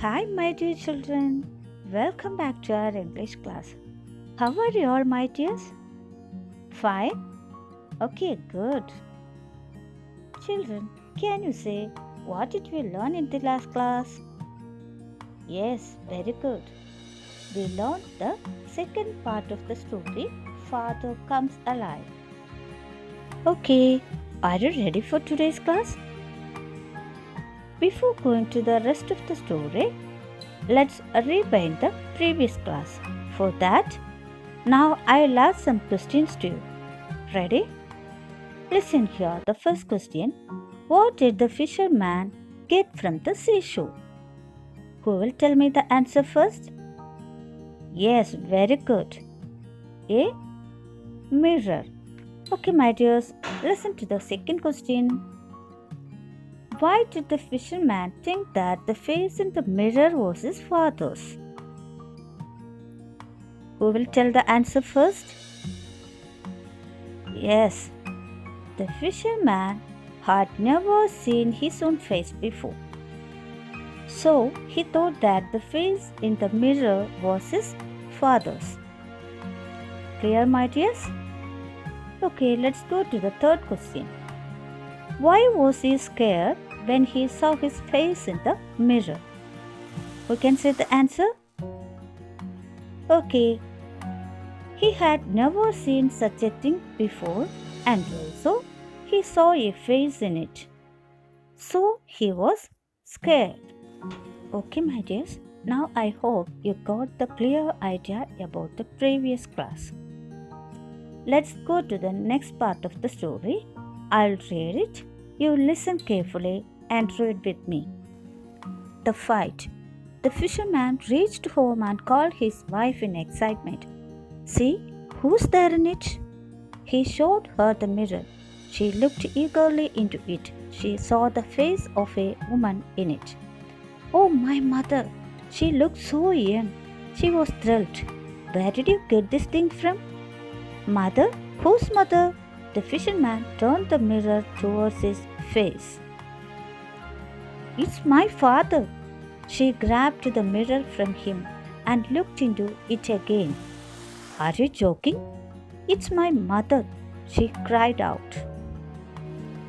Hi, my dear children. Welcome back to our English class. How are you all, my dears? Fine? Okay, good. Children, can you say what did we learn in the last class? Yes, very good. We learned the second part of the story, Father Comes Alive. Okay, are you ready for today's class? Before going to the rest of the story, let's rewind the previous class. For that, now I'll ask some questions to you. Ready? Listen here. The first question: what did the fisherman get from the seashore? Who will tell me the answer first? Yes, very good. A mirror. Okay, my dears, listen to the second question. Why did the fisherman think that the face in the mirror was his father's? Who will tell the answer first? Yes, the fisherman had never seen his own face before. So he thought that the face in the mirror was his father's. Clear, my dears? Okay, let's go to the third question. Why was he scared when he saw his face in the mirror? Who can say the answer? Okay, he had never seen such a thing before, and also he saw a face in it. So he was scared. Okay, my dears, now I hope you got the clear idea about the previous class. Let's go to the next part of the story. I'll read it. You listen carefully and read with me. The fight. The fisherman reached home and called his wife in excitement. See, who's there in it? He showed her the mirror. She looked eagerly into it. She saw the face of a woman in it. Oh, my mother! She looked so young. She was thrilled. Where did you get this thing from? Mother? Whose mother? The fisherman turned the mirror towards his face. It's my father. She grabbed the mirror from him and looked into it again. Are you joking? It's my mother, she cried out.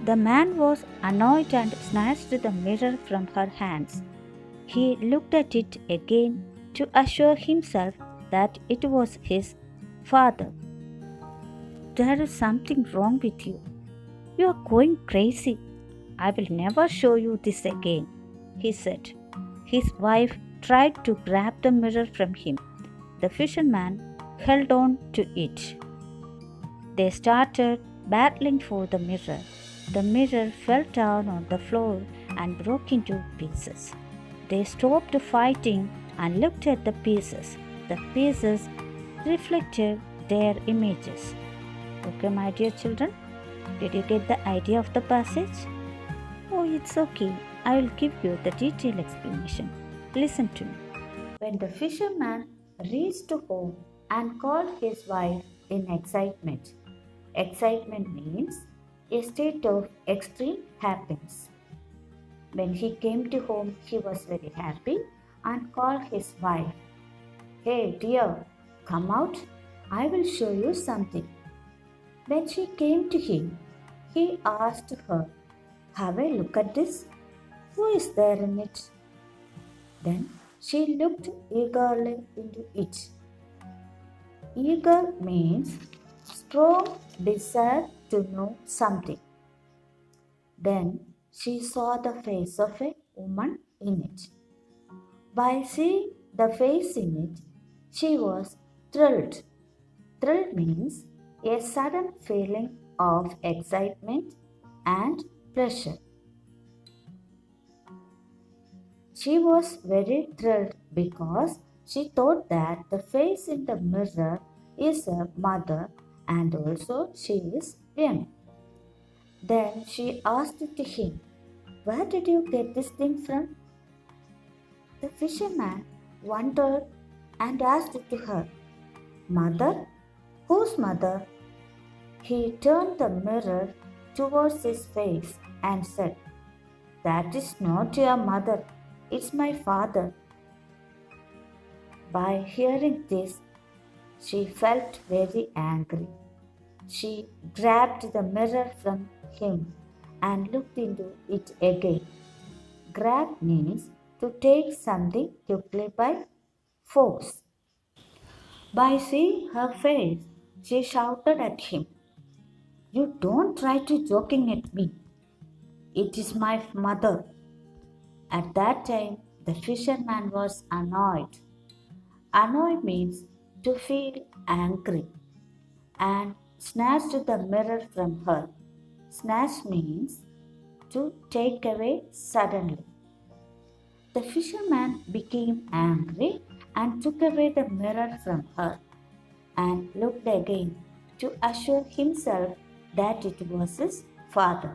The man was annoyed and snatched the mirror from her hands. He looked at it again to assure himself that it was his father. There is something wrong with you. You are going crazy. I will never show you this again, he said. His wife tried to grab the mirror from him. The fisherman held on to it. They started battling for the mirror. The mirror fell down on the floor and broke into pieces. They stopped fighting and looked at the pieces. The pieces reflected their images. Okay, my dear children, did you get the idea of the passage? Oh, it's okay. I will give you the detailed explanation. Listen to me. When the fisherman reached home and called his wife in excitement. Excitement means a state of extreme happiness. When he came to home, he was very happy and called his wife. Hey dear, come out. I will show you something. When she came to him, he asked her, have a look at this. Who is there in it? Then she looked eagerly into it. Eager means strong desire to know something. Then she saw the face of a woman in it. By seeing the face in it, she was thrilled. Thrilled means a sudden feeling of excitement and pleasure. She was very thrilled because she thought that the face in the mirror is her mother and also she is young. Then she asked to him, where did you get this thing from? The fisherman wondered and asked to her, Mother? Whose mother? He turned the mirror towards his face and said, that is not your mother, it's my father. By hearing this, she felt very angry. She grabbed the mirror from him and looked into it again. Grab means to take something quickly by force. By seeing her face, she shouted at him, "You don't try to joking at me. It is my mother." At that time, the fisherman was annoyed. Annoyed means to feel angry, and snatched the mirror from her. Snatch means to take away suddenly. The fisherman became angry and took away the mirror from her and looked again to assure himself that it was his father.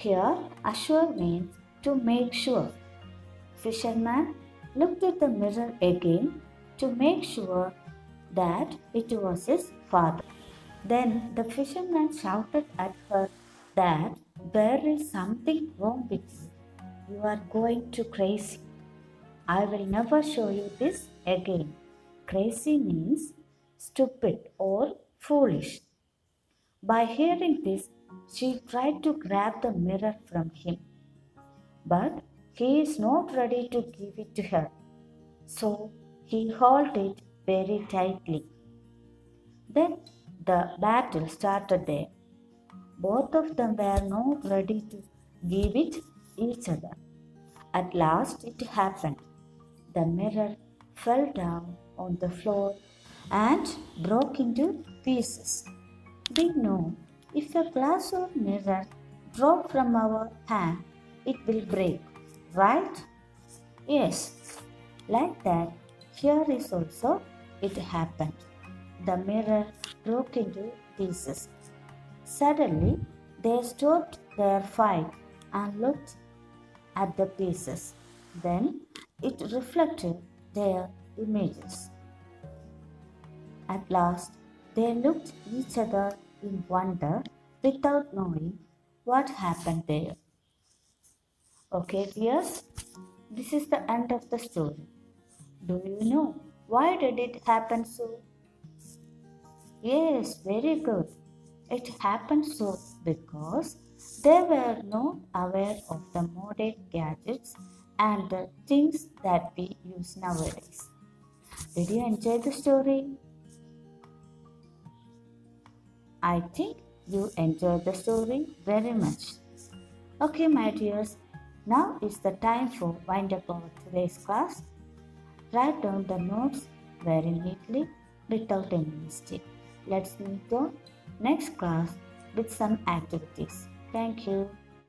Here, assure means to make sure. Fisherman looked at the mirror again to make sure that it was his father. Then the fisherman shouted at her that there is something wrong with you. You are going to crazy. I will never show you this again. Crazy means stupid or foolish. By hearing this, she tried to grab the mirror from him, but he is not ready to give it to her. So he held it very tightly. Then the battle started there. Both of them were not ready to give it each other. At last it happened. The mirror fell down on the floor and broke into pieces. We know if a glass or mirror drop from our hand, it will break, right? Yes, like that, here is also it happened. The mirror broke into pieces. Suddenly, they stopped their fight and looked at the pieces. Then it reflected their images. At last, they looked each other in wonder without knowing what happened there. Okay, dears, this is the end of the story. Do you know why did it happen so? Yes, very good. It happened so because they were not aware of the modern gadgets and the things that we use nowadays. Did you enjoy the story? I think you enjoyed the story very much. Okay, my dears, now is the time for wind up our today's class. Write down the notes very neatly without any mistake. Let's meet on next class with some activities. Thank you.